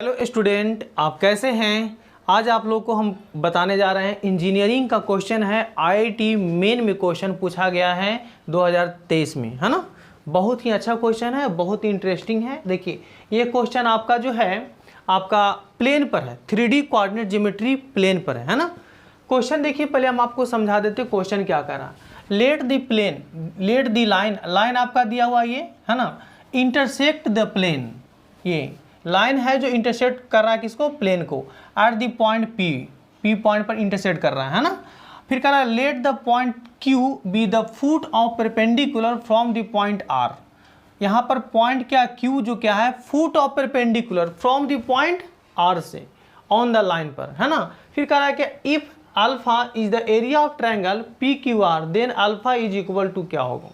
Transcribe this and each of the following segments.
Hello student, आप कैसे हैं। आज आप लोग को हम बताने जा रहे हैं इंजीनियरिंग का क्वेश्चन है। आईआईटी मेन में क्वेश्चन पूछा गया है 2023 में, है ना। बहुत ही अच्छा क्वेश्चन है, बहुत ही इंटरेस्टिंग है। देखिए ये क्वेश्चन आपका जो है आपका प्लेन पर है, 3D कोऑर्डिनेट ज्योमेट्री प्लेन पर है ना। क्वेश्चन देखिए, पहले हम आपको समझा देते हैं क्वेश्चन क्या कर रहा। Let the plane, let the line आपका दिया हुआ ये है ना, इंटरसेक्ट द प्लेन। ये लाइन है जो इंटरसेक्ट कर रहा है किसको, प्लेन को, at the point P point पर इंटरसेक्ट कर रहा है ना। फिर कह रहा है let the point Q be the foot of perpendicular from the point R. यहाँ पर पॉइंट क्या, क्यू जो क्या है, foot of perpendicular from the point R से ऑन द लाइन पर, है ना। फिर कह रहा है कि if alpha is the area of triangle P Q R then alpha is equal to क्या होगा,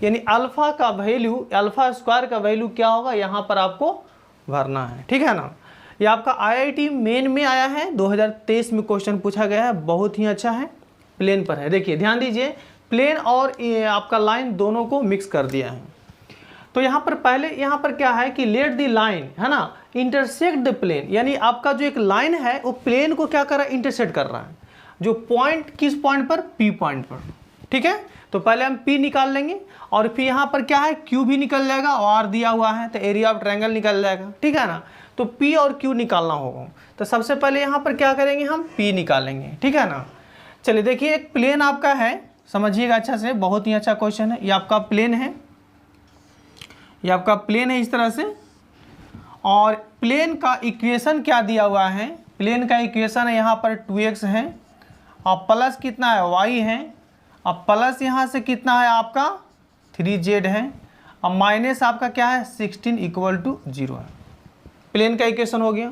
यानी अल्फा का वैल्यू, अल्फा स्क्वायर का वैल्यू क्या होगा, यहाँ पर आपको भरना है, ठीक है ना। ये आपका आईआईटी मेन में आया है, 2023 में क्वेश्चन पूछा गया है, बहुत ही अच्छा है, प्लेन पर है। देखिए ध्यान दीजिए, प्लेन और ये आपका लाइन दोनों को मिक्स कर दिया है। तो यहाँ पर पहले यहाँ पर क्या है कि लेट द लाइन, है ना, इंटरसेक्ट द प्लेन, यानी आपका जो एक लाइन है वो प्लेन को क्या कर रहा है, इंटरसेक्ट कर रहा है। जो पॉइंट किस पॉइंट पर, पी पॉइंट पर, ठीक है। तो पहले हम P निकाल लेंगे और फिर यहाँ पर क्या है, Q भी निकल जाएगा और R दिया हुआ है तो एरिया ऑफ ट्रायंगल निकल जाएगा, ठीक है ना। तो P और Q निकालना होगा, तो सबसे पहले यहाँ पर क्या करेंगे, हम P निकालेंगे, ठीक है ना। चलिए देखिए, एक प्लेन आपका है, समझिएगा अच्छा से, बहुत ही अच्छा क्वेश्चन है। ये आपका प्लेन है, ये आपका प्लेन है इस तरह से, और प्लेन का इक्वेशन क्या दिया हुआ है, प्लेन का इक्वेशन है यहाँ पर 2x है और प्लस कितना है, y है, अब प्लस यहाँ से कितना है आपका 3z है, अब माइनस आपका क्या है 16 इक्वल टू 0 है। प्लेन का इक्वेशन हो गया।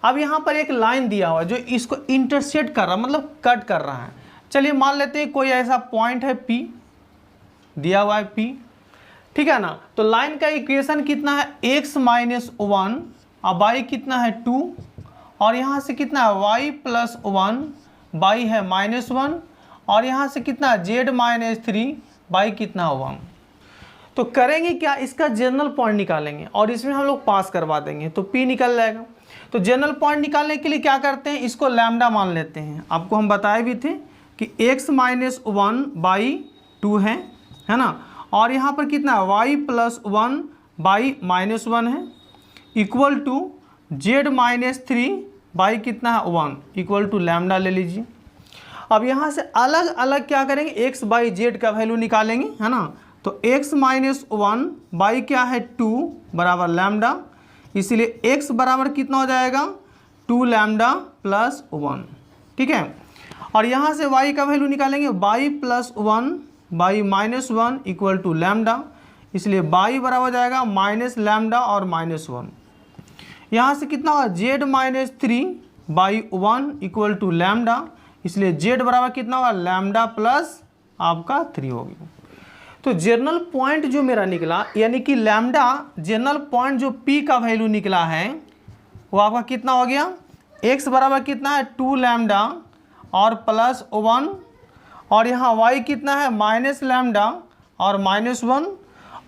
अब यहाँ पर एक लाइन दिया हुआ है जो इसको इंटरसेक्ट कर रहा है, मतलब कट कर रहा है। चलिए मान लेते हैं कोई ऐसा पॉइंट है P, दिया हुआ है P, ठीक है ना। तो लाइन का इक्वेशन कितना है, x माइनस 1, अब y कितना है 2, और यहाँ से कितना है y प्लस 1, y है माइनस 1, और यहाँ से कितना z माइनस 3, बाई कितना 1। तो करेंगे क्या, इसका जनरल पॉइंट निकालेंगे और इसमें हम लोग पास करवा देंगे तो P निकल जाएगा। तो जनरल पॉइंट निकालने के लिए क्या करते हैं, इसको लैम्डा मान लेते हैं। आपको हम बताए भी थे कि x माइनस 1 बाई 2 है ना, और यहाँ पर कितना है y प्लस 1 बाई माइनस 1 है, equal to z minus 3 by कितना है 1, इक्वल टू लैम्डा ले लीजिए। अब यहाँ से अलग अलग क्या करेंगे, x बाई जेड का वैल्यू निकालेंगे, है ना। तो x माइनस 1 बाई क्या है 2 बराबर लैम्डा, इसीलिए x बराबर कितना हो जाएगा 2 लैम्डा प्लस 1, ठीक है। और यहाँ से y का वैल्यू निकालेंगे, by plus 1 by minus 1 equal to lambda, इसलिए बाई बराबर हो जाएगा माइनस लैम्डा और माइनस 1। यहाँ से कितना होगा z minus 3 by 1 equal to lambda, इसलिए z बराबर कितना होगा लैम्डा प्लस आपका 3 हो गया। तो जनरल पॉइंट जो मेरा निकला, यानी कि लैम्डा जनरल पॉइंट जो P का वैल्यू निकला है वो आपका कितना हो गया, x बराबर कितना है 2 लैम्डा और प्लस 1, और यहाँ y कितना है माइनस लैम्डा और माइनस 1,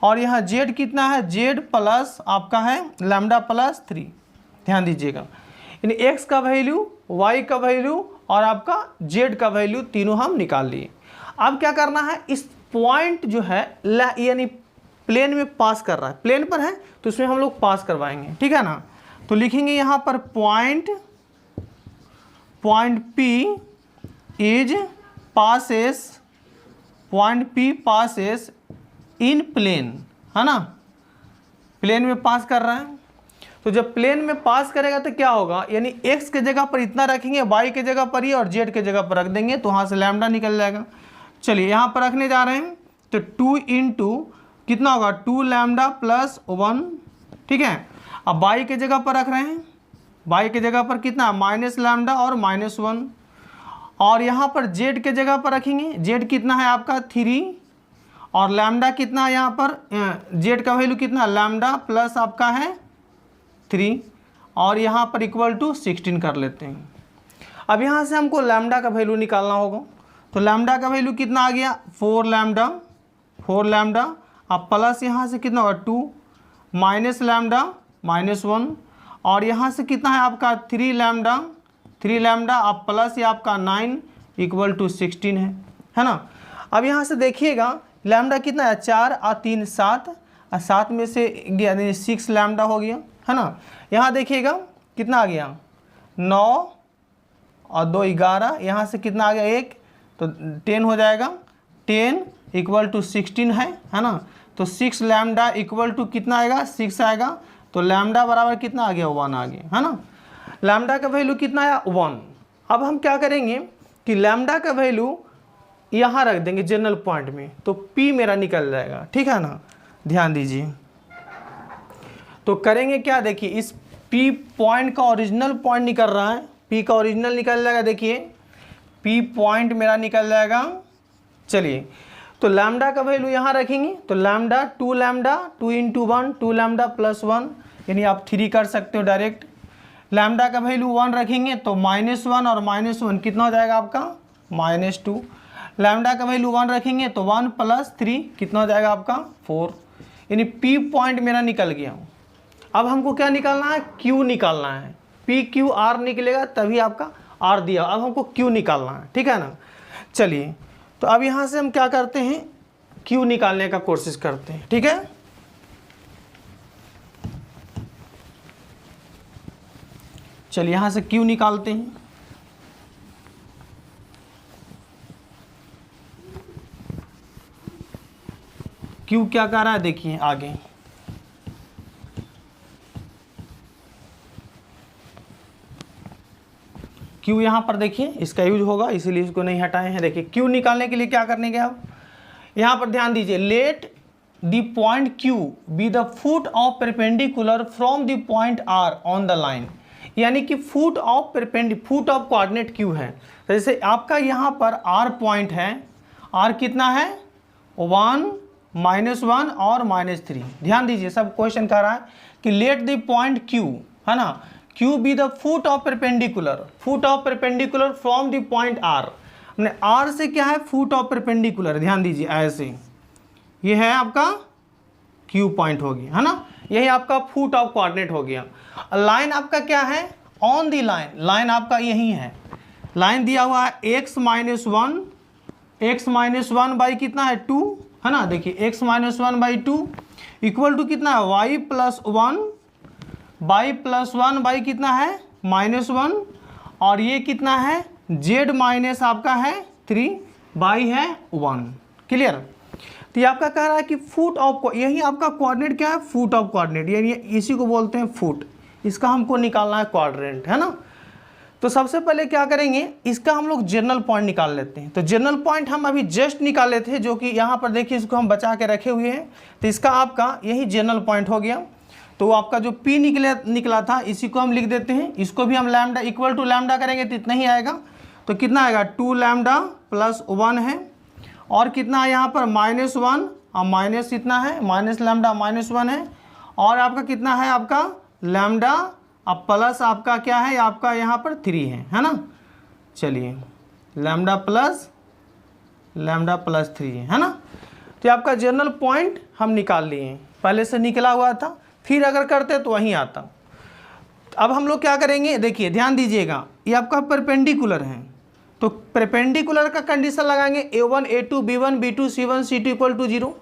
और यहाँ z कितना है z प्लस आपका है लैम्डा प्लस 3। ध्यान दीजिएगा, यानी x का वैल्यू, y का वैल्यू और आपका z का वैल्यू तीनों हम निकाल लिए। अब क्या करना है, इस पॉइंट जो है यानी प्लेन में पास कर रहा है, प्लेन पर है तो इसमें हम लोग पास करवाएंगे, ठीक है ना। तो लिखेंगे यहाँ पर point P is passes, point P passes in plane, है ना, प्लेन में पास कर रहा है। तो जब प्लेन में पास करेगा तो क्या होगा, यानी x के जगह पर इतना रखेंगे, y के जगह पर ही और z के जगह पर रख देंगे, तो वहाँ से लैम्डा निकल जाएगा। चलिए यहाँ पर रखने जा रहे हैं तो 2 इंटू कितना होगा 2 लैम्डा प्लस 1, ठीक है। अब y के जगह पर रख रहे हैं, y के जगह पर कितना माइनस लैम्डा और माइनस 1, और यहाँ पर z के जगह पर रखेंगे, z कितना है आपका 3, और लैम्डा कितना है यहाँ पर, z का वैल्यू कितना लैम्डा प्लस आपका है 3, और यहाँ पर इक्वल टू 16 कर लेते हैं। अब यहाँ से हमको लैम्डा का वैल्यू निकालना होगा, तो लैम्डा का वैल्यू कितना आ गया 4 लैम्डा, अब प्लस यहाँ से कितना होगा 2 माइनस लैम्डा माइनस 1, और यहाँ से कितना है आपका 3 लैम्डा अब प्लस ये आपका 9 इक्वल टू 16 है ना। अब यहाँ से देखिएगा लैम्डा कितना है 4 और 3 7 और 7 में से 6 लैम्डा हो गया है ना। यहाँ देखिएगा कितना आ गया 9 और 2 11, यहाँ से कितना आ गया 1 तो 10 हो जाएगा, 10 इक्वल टू 16 है ना। तो 6 लैम्डा इक्वल टू कितना आएगा 6 आएगा, तो लैम्डा बराबर कितना आ गया 1 आ गया है ना। लैम्डा का वैल्यू कितना आया 1। अब हम क्या करेंगे कि लैम्डा का वैल्यू यहाँ रख देंगे जनरल पॉइंट में, तो P मेरा निकल जाएगा, ठीक है ना। ध्यान दीजिए तो करेंगे क्या, देखिए इस P पॉइंट का ओरिजिनल पॉइंट निकल रहा है, P का ओरिजिनल निकल जाएगा, देखिए P पॉइंट मेरा निकल जाएगा। चलिए तो लैम्डा का वैल्यू यहाँ रखेंगे, तो lambda 2 lambda 2 into 1 2 lambda plus 1 यानी आप 3 कर सकते हो डायरेक्ट। लैम्डा का वैल्यू 1 रखेंगे तो -1 और -1 कितना हो जाएगा आपका -2। लैम्डा का वैल्यू 1 रखेंगे तो 1 + 3 कितना हो जाएगा आपका 4, यानी P पॉइंट मेरा निकल गया। अब हमको क्या निकालना है Q निकालना है, PQR निकलेगा तभी आपका R दिया, अब हमको Q निकालना है, ठीक है ना। चलिए तो अब यहाँ से हम क्या करते हैं Q निकालने का कोशिश करते हैं, ठीक है। चलिए यहाँ से Q निकालते हैं। Q क्या कर रहा है देखिए आगे, Q यहाँ पर देखिए इसका यूज होगा इसीलिए इसको नहीं हटाए हैं। देखिए Q निकालने के लिए क्या करने के आप यहाँ पर ध्यान दीजिए, late the point Q B the foot of perpendicular from the point R on the line, यानी कि फुट ऑफ कोऑर्डिनेट Q है। तो जैसे आपका यहाँ पर R पॉइंट है, R कितना है 1 -1 और -3। ध्यान दीजिए सब क्वेश्चन कह रहा है कि लेट द पॉइंट Q है ना, Q B the foot of perpendicular from the point R। हमने R से क्या है फुट ऑफ परपेंडिकुलर, ध्यान दीजिए ऐसे ये है आपका Q पॉइंट हो गया है ना, यही आपका फुट ऑफ कोऑर्डिनेट हो गया। लाइन आपका क्या है ऑन दी लाइन, लाइन आपका यही है, लाइन दिया हुआ है x -1 बाई कितना है 2 है ना। देखिए x -1 बाई 2 इक्वल टू कितना है y + 1 बाई कितना है -1 और ये कितना है z माइनस आपका है 3 बाई है 1। क्लियर। तो ये आपका कह रहा है कि फुट ऑफ, यही आपका कोऑर्डिनेट क्या है फुट ऑफ कोऑर्डिनेट, यानी इसी को बोलते हैं फुट, इसका हमको निकालना है कोऑर्डिनेट है ना। तो सबसे पहले क्या करेंगे इसका हम लोग जनरल पॉइंट निकाल लेते हैं। तो जनरल पॉइंट हम अभी जस्ट निकाले थे जो कि यहाँ पर देखिए इसको हम बचा के रखे हुए हैं, तो इसका आपका यही जनरल पॉइंट हो गया। तो आपका जो P निकला था इसी को हम लिख देते हैं, इसको भी हम लैम्डा इक्वल टू लैम्डा करेंगे तो इतना ही आएगा। तो कितना आएगा 2 लैम्डा प्लस 1 है और कितना है यहाँ पर -1 और माइनस इतना है माइनस लैम्डा -1 है और आपका कितना है आपका लैम्डा अब प्लस आपका क्या है आपका यहाँ पर 3 है ना। चलिए लैम्डा प्लस 3 है ना। तो आपका जनरल पॉइंट हम निकाल लिए, पहले से निकला हुआ था, फिर अगर करते तो वहीं आता। अब हम लोग क्या करेंगे देखिए ध्यान दीजिएगा, ये आपका परपेंडिकुलर है तो परपेंडिकुलर का कंडीशन लगाएंगे A1 A2 B1 B2 C1 C2 equal to 0।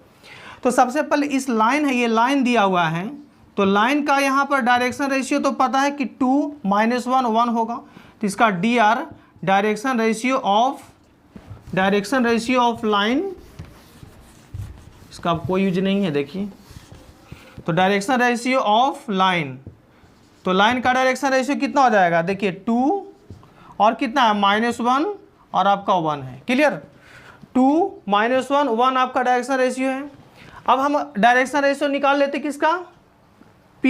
तो सबसे पहले इस लाइन है, ये लाइन दिया हुआ है तो लाइन का यहाँ पर डायरेक्शन रेशियो तो पता है कि 2 -1 1 होगा। तो इसका DR direction ratio of line, इसका कोई यूज नहीं है देखिए। तो डायरेक्शन रेशियो ऑफ लाइन, तो लाइन का डायरेक्शन रेशियो कितना हो जाएगा देखिए 2 और कितना है -1 और आपका 1 है। क्लियर। 2 -1 1 आपका डायरेक्शन रेशियो है। अब हम डायरेक्शन रेशियो निकाल लेते किसका P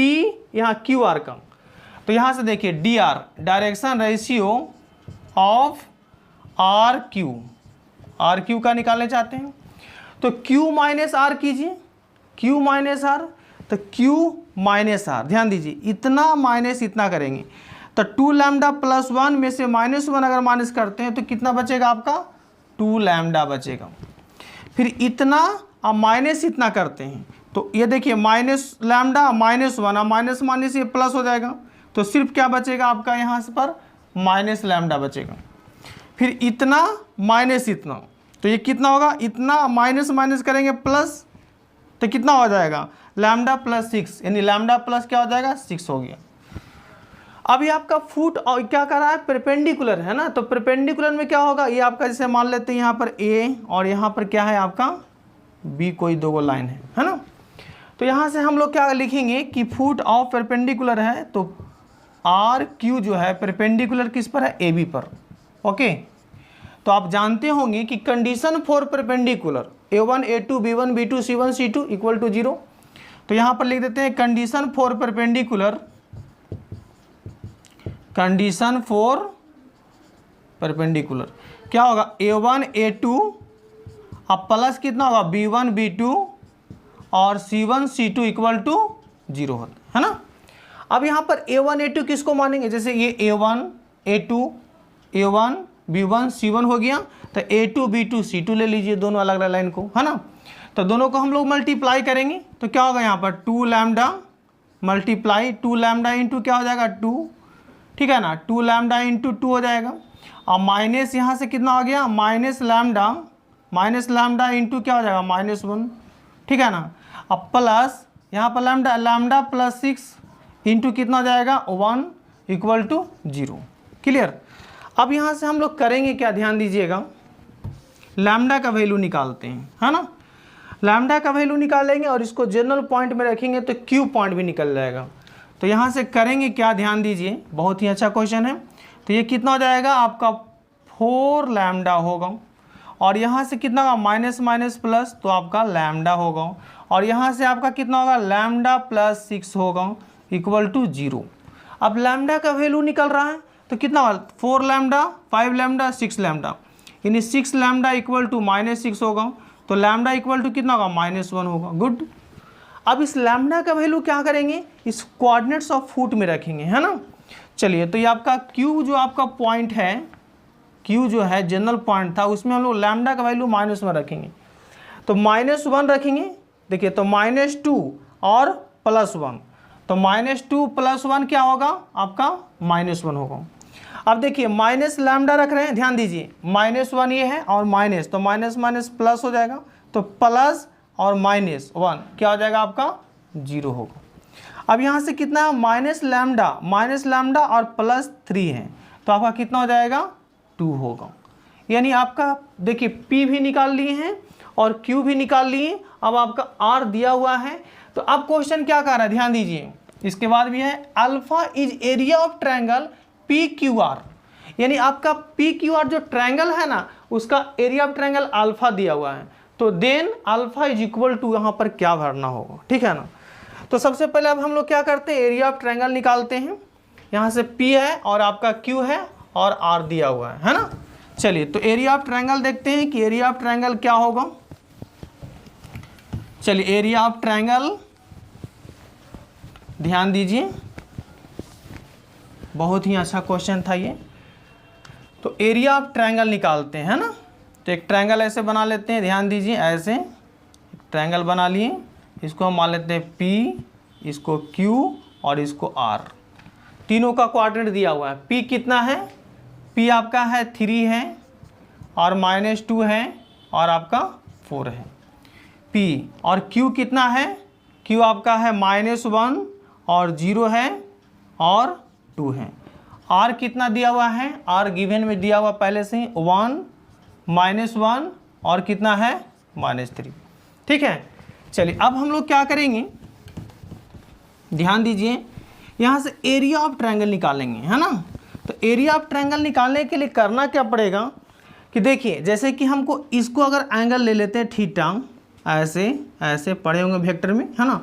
यहाँ QR का। तो यहाँ से देखिए DR direction ratio of RQ का निकालने चाहते हैं तो Q - R कीजिए, Q - R तो Q - R ध्यान दीजिए इतना माइनस इतना करेंगे तो 2 लैम्डा प्लस 1 में से -1 अगर माइनस करते हैं तो कितना बचेगा आपका 2 लैम्डा बचेगा। फिर इतना अब माइनस इतना करते हैं तो ये देखिए माइनस लैम्डा -1 और माइनस ये प्लस हो जाएगा तो सिर्फ क्या बचेगा आपका यहाँ से पर माइनस लैम्डा बचेगा। फिर इतना माइनस इतना, तो ये कितना होगा, इतना माइनस माइनस करेंगे प्लस, तो कितना हो जाएगा लैम्डा प्लस 6, यानी लैम्डा प्लस क्या हो जाएगा 6 हो गया। अभी आपका फुट और क्या कर रहा है, परपेंडिकुलर है ना, तो परपेंडिकुलर में क्या होगा, ये आपका जैसे मान लेते हैं यहाँ पर ए और यहाँ पर क्या है आपका बी, कोई दो गो लाइन है ना। तो यहाँ से हम लोग क्या लिखेंगे कि फुट ऑफ परपेंडिकुलर है, तो आर क्यू जो है परपेंडिकुलर किस पर है, ए बी पर। ओके, तो आप जानते होंगे कि condition for perpendicular A1 A2 B1 B2 C1 C2 equal to 0। तो यहाँ पर लिख देते हैं condition for perpendicular, condition for perpendicular क्या होगा, A1 A2 अब प्लस कितना होगा B1 B2 और C1 C2 इक्वल टू 0 होता है ना। अब यहाँ पर A1 A2 किसको मानेंगे, जैसे ये A1 A2 A1 B1 C1 हो गया, तो A2 B2 C2 ले लीजिए, दोनों अलग अलग लाइन को, है ना। तो दोनों को हम लोग मल्टीप्लाई करेंगे तो क्या होगा यहाँ पर 2 लैम्डा मल्टीप्लाई 2 लैम्डा इंटू क्या हो जाएगा 2, ठीक है ना, 2 लैम्डा इंटू 2 हो जाएगा। और माइनस यहाँ से कितना हो गया माइनस लैम्डा इंटू क्या हो जाएगा -1, ठीक है ना। अब प्लस यहाँ पर लैम्डा प्लस 6 इंटू कितना हो जाएगा 1 इक्वल टू 0। क्लियर। अब यहाँ से हम लोग करेंगे क्या, ध्यान दीजिएगा, लैम्डा का वैल्यू निकालते हैं, है ना। लैम्डा का वैल्यू निकालेंगे और इसको जनरल पॉइंट में रखेंगे तो क्यू पॉइंट भी निकल जाएगा। तो यहाँ से करेंगे क्या, ध्यान दीजिए, बहुत ही अच्छा क्वेश्चन है। तो ये कितना हो जाएगा आपका 4 लैम्डा होगा, और यहाँ से कितना होगा माइनस माइनस प्लस, तो आपका लैम्डा होगा, और यहाँ से आपका कितना होगा लैम्डा प्लस 6 होगा इक्वल टू 0। अब लैम्डा का वैल्यू निकल रहा है तो कितना होगा 4 लैम्डा 5 लैम्डा 6 लैम्डा, यानी 6 लैम्डा इक्वल टू -6 होगा, तो लैम्डा इक्वल टू कितना होगा -1 होगा। गुड। अब इस लैम्डा का वैल्यू क्या करेंगे, इस कोऑर्डिनेट्स ऑफ फुट में रखेंगे, है ना। चलिए, तो ये आपका क्यू जो आपका पॉइंट है, क्यू जो है जनरल पॉइंट था, उसमें हम लोग लैम्डा का वैल्यू -1 रखेंगे, तो -1 रखेंगे। देखिए, तो -2 और +1, तो -2 + 1 क्या होगा आपका -1 होगा। अब देखिए माइनस लैम्डा रख रहे हैं, ध्यान दीजिए, -1 ये है और माइनस, तो माइनस माइनस प्लस हो जाएगा, तो प्लस और -1 क्या हो जाएगा आपका 0 होगा। अब यहाँ से कितना है माइनस लैम्डा और +3 है, तो आपका कितना हो जाएगा 2 होगा। यानी आपका देखिए P भी निकाल लिए हैं और Q भी निकाल लिए। अब आपका R दिया हुआ है, तो अब क्वेश्चन क्या कर रहा है, ध्यान दीजिए, इसके बाद भी है alpha is area of triangle PQR, यानी आपका PQR जो ट्रायंगल है ना, उसका एरिया ऑफ ट्रायंगल अल्फा दिया हुआ है, तो then alpha is equal to यहाँ पर क्या भरना होगा, ठीक है ना। तो सबसे पहले अब हम लोग क्या करते हैं, एरिया ऑफ ट्रायंगल निकालते हैं। यहाँ से P है और आपका Q है और R दिया हुआ है ना। चलिए, तो एरिया ऑफ ट्रायंगल देखते हैं कि एरिया ऑफ ट्रायंगल क्या होगा। चलिए, एरिया ऑफ ट्रायंगल ध्यान दीजिए, बहुत ही अच्छा क्वेश्चन था ये। तो एरिया ऑफ ट्रायंगल निकालते हैं, है ना। तो एक ट्रायंगल ऐसे बना लेते हैं, ध्यान दीजिए, ऐसे एक ट्रायंगल बना लिए, इसको हम मान लेते हैं P, इसको Q और इसको R। तीनों का कोऑर्डिनेट दिया हुआ है। P कितना है, P आपका है 3 है और -2 है और आपका 4 है P। और Q कितना है, Q आपका है -1 और 0 है और 2 है। R कितना दिया हुआ है, R गिवन में दिया हुआ पहले से ही 1 -1 और कितना है -3, ठीक है। चलिए, अब हम लोग क्या करेंगे, ध्यान दीजिए, यहाँ से एरिया ऑफ ट्रायंगल निकालेंगे, है ना। तो एरिया ऑफ ट्रायंगल निकालने के लिए करना क्या पड़ेगा कि देखिए, जैसे कि हमको इसको अगर एंगल ले लेते हैं थीटा, ऐसे ऐसे पढ़े होंगे वेक्टर में, है ना।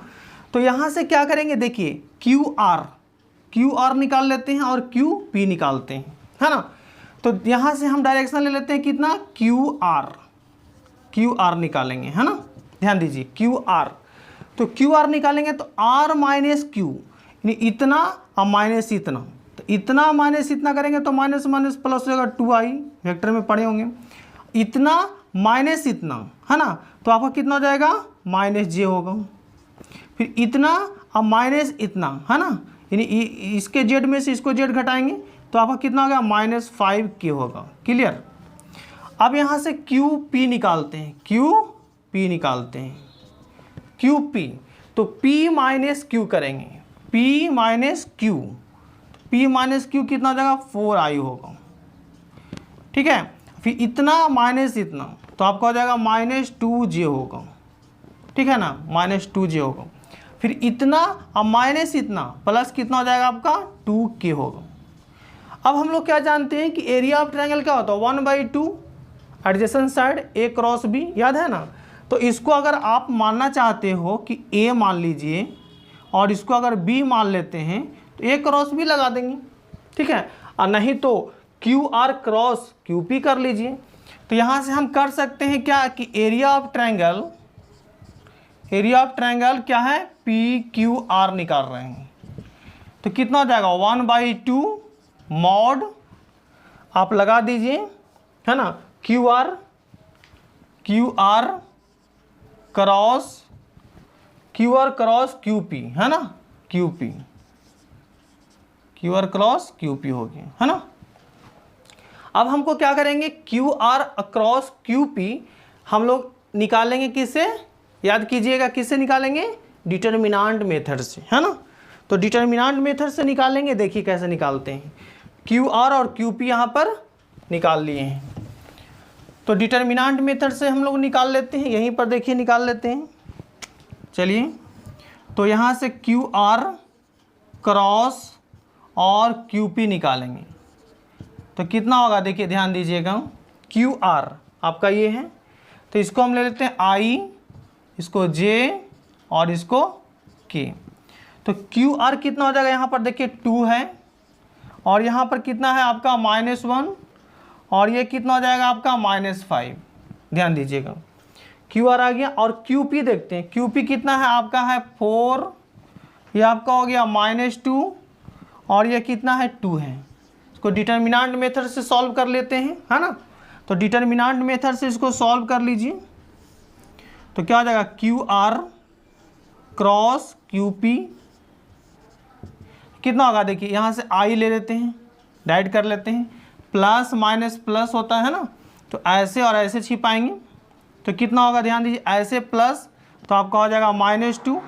तो यहाँ से क्या करेंगे, देखिए QR निकाल लेते हैं और QP निकालते हैं, है ना। तो यहाँ से हम डायरेक्शन ले लेते हैं कितना QR निकालेंगे, है ना। ध्यान दीजिए QR, तो QR निकालेंगे तो R - Q, यानी इतना और माइनस इतना, तो इतना माइनस इतना करेंगे तो माइनस माइनस प्लस हो जाएगा 2i, वेक्टर में पढ़े होंगे। इतना माइनस इतना, है ना, तो आपका कितना हो जाएगा -j होगा। फिर इतना और माइनस इतना, है ना, यानी इसके जेड में से इसको जेड घटाएंगे तो आपका कितना हो गया -5k होगा। क्लियर। अब यहाँ से क्यू पी निकालते हैं, क्यू पी निकालते हैं, क्यू पी तो p माइनस क्यू करेंगे, p minus Q, p minus Q कितना हो जाएगा 4i होगा। ठीक है, फिर इतना माइनस इतना तो आपका हो जाएगा -2j होगा। ठीक है ना, -2j होगा। फिर इतना अब माइनस इतना प्लस कितना हो जाएगा आपका 2k होगा। अब हम लोग क्या जानते हैं कि एरिया ऑफ ट्रायंगल क्या होता है 1/2 adjacent side a cross b, याद है ना। तो इसको अगर आप मानना चाहते हो कि a मान लीजिए और इसको अगर b मान लेते हैं तो a क्रॉस b लगा देंगे। ठीक है, और नहीं तो Q R cross Q P कर लीजिए। तो यहाँ से हम कर सकते हैं क्या कि एरिया ऑफ ट्रायंगल क्या है पी क्यू आर निकाल रहे हैं तो कितना हो जाएगा 1/2 मॉड आप लगा दीजिए, है ना, Q R cross Q P, है ना, Q R cross Q P हो गया, है ना। अब हमको क्या करेंगे Q R across Q P हम लोग निकालेंगे किससे, याद कीजिएगा किससे निकालेंगे, डिटर्मिनेंट मेथड से, है ना। तो डिटर्मिनेंट मेथड से निकालेंगे, देखिए कैसे निकालते हैं। क्यू आर और क्यू पी यहाँ पर निकाल लिए हैं तो डिटर्मिनेंट मेथड से हम लोग निकाल लेते हैं, यहीं पर देखिए निकाल लेते हैं। चलिए, तो यहाँ से क्यू आर क्रॉस और क्यू पी निकालेंगे तो कितना होगा, देखिए ध्यान दीजिएगा, क्यू आर आपका ये है तो इसको हम ले लेते हैं आई, इसको जे और इसको के। तो क्यू आर कितना हो जाएगा, यहाँ पर देखिए 2 है और यहाँ पर कितना है आपका -1 और ये कितना हो जाएगा आपका -5। ध्यान दीजिएगा क्यू आर आ गया। और क्यू पी देखते हैं, क्यू पी कितना है आपका है 4, ये आपका हो गया -2 और ये कितना है 2 है। इसको डिटर्मिनेंट मेथड से सॉल्व कर लेते हैं, है ना। तो डिटर्मिनेंट मेथड से इसको सॉल्व कर लीजिए तो क्या हो जाएगा Q R cross Q P कितना होगा, देखिए यहाँ से आई ले लेते हैं, डाइड कर लेते हैं, प्लस माइनस प्लस होता है ना, तो ऐसे और ऐसे छिपाएंगे तो कितना होगा, ध्यान दीजिए, ऐसे प्लस तो आपका हो जाएगा -2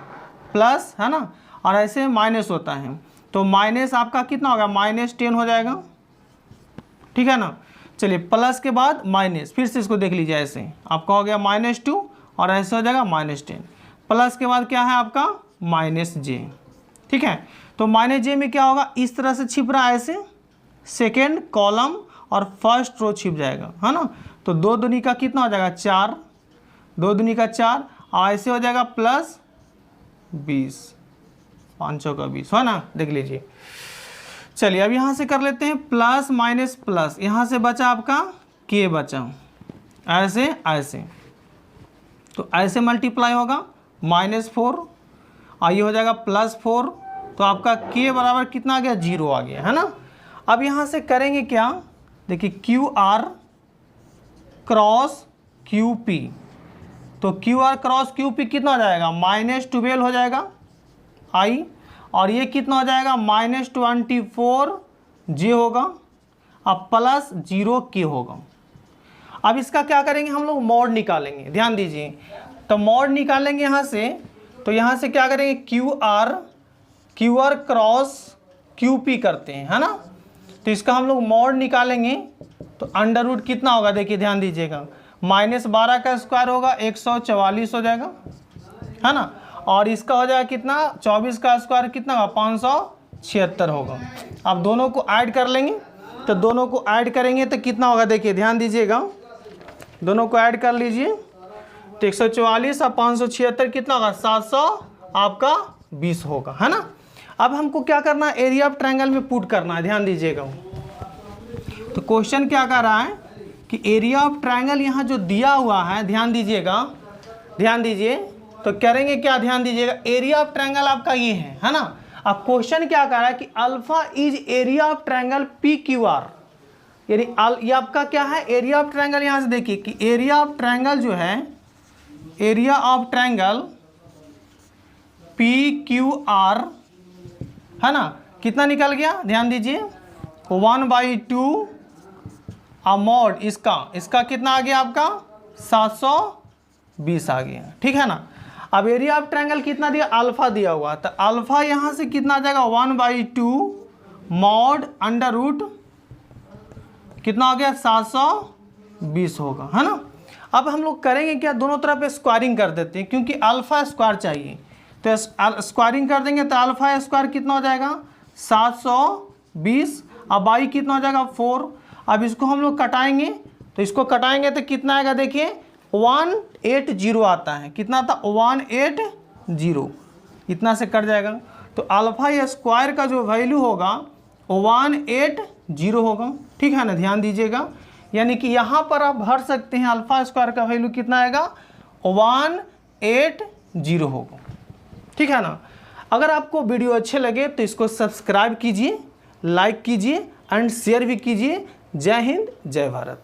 प्लस, है ना, और ऐसे माइनस होता है तो माइनस आपका कितना होगा -10 हो जाएगा। ठीक है ना। चलिए, प्लस के बाद माइनस, फिर से इसको देख लीजिए, ऐसे आपका हो गया -2 और ऐसे हो जाएगा -10, प्लस के बाद क्या है आपका -j। ठीक है, तो -j में क्या होगा, इस तरह से छिप रहा है, ऐसे सेकेंड कॉलम और फर्स्ट रो छिप जाएगा, है ना। तो 2 दूनी का कितना हो जाएगा 4, 2 दूनी का 4 और ऐसे हो जाएगा +20, 500 का 20, है ना, देख लीजिए। चलिए, अब यहाँ से कर लेते हैं प्लस माइनस प्लस, यहाँ से बचा आपका k बचा, ऐसे ऐसे तो ऐसे मल्टीप्लाई होगा -4 और ये हो जाएगा +4 तो आपका k बराबर कितना आ गया 0 आ गया, है ना। अब यहाँ से करेंगे क्या, देखिए Q R cross Q P तो Q R cross Q P कितना हो जाएगा -12 हो जाएगा आई और ये कितना हो जाएगा -24 जे होगा अब +0k होगा। अब इसका क्या करेंगे हम लोग, मॉड निकालेंगे, ध्यान दीजिए। तो मॉड निकालेंगे यहाँ से, तो यहाँ से क्या करेंगे Q R cross Q P करते हैं, है ना। तो इसका हम लोग मॉड निकालेंगे तो अंडर रूट कितना होगा, देखिए ध्यान दीजिएगा, -12 का स्क्वायर होगा 144 हो जाएगा, है ना। और इसका हो जाएगा कितना 24 का स्क्वायर कितना होगा 576 होगा। अब दोनों को ऐड कर लेंगे तो दोनों को ऐड करेंगे तो कितना होगा, देखिए ध्यान दीजिएगा, दोनों को ऐड कर लीजिए तो 144 और 576 कितना होगा 700 आपका 20 होगा, है ना। अब हमको क्या करना है, एरिया ऑफ ट्रायंगल में पुट करना है, ध्यान दीजिएगा। तो क्वेश्चन क्या कर रहा है कि एरिया ऑफ ट्रायंगल यहाँ जो दिया हुआ है, ध्यान दीजिएगा, ध्यान दीजिए, तो करेंगे क्या, ध्यान दीजिएगा, एरिया ऑफ ट्रायंगल आपका ये है ना। अब क्वेश्चन क्या कर रहा है कि alpha is area of triangle P Q are, यानी ये आपका क्या है एरिया ऑफ ट्रायंगल। यहाँ से देखिए कि एरिया ऑफ ट्रायंगल जो है, area of triangle P Q are है ना। कितना निकल गया ध्यान दीजिए, 1/2 मॉड इसका कितना आ गया आपका 720 आ गया, ठीक है ना। अब एरिया ऑफ ट्रायंगल कितना दिया, अल्फा दिया हुआ, तो अल्फा यहाँ से कितना आ जाएगा 1/2 मॉड अंडर रूट कितना हो गया 720 होगा, है ना। अब हम लोग करेंगे क्या, दोनों तरफ स्क्वायरिंग कर देते हैं क्योंकि अल्फा स्क्वायर चाहिए, तो स्क्वायरिंग कर देंगे तो अल्फा स्क्वायर कितना हो जाएगा 720, अब बाई कितना हो जाएगा 4। अब इसको हम लोग कटाएंगे, तो इसको कटाएंगे तो कितना आएगा देखिए 180 आता है, कितना था 180, इतना से कट जाएगा। तो अल्फा स्क्वायर का जो वैल्यू होगा 180 होगा, ठीक है ना, ध्यान दीजिएगा। यानी कि यहाँ पर आप भर सकते हैं अल्फा स्क्वायर का वैल्यू कितना आएगा 180 होगा, ठीक है ना। अगर आपको वीडियो अच्छे लगे तो इसको सब्सक्राइब कीजिए, लाइक कीजिए एंड शेयर भी कीजिए। जय हिंद, जय भारत।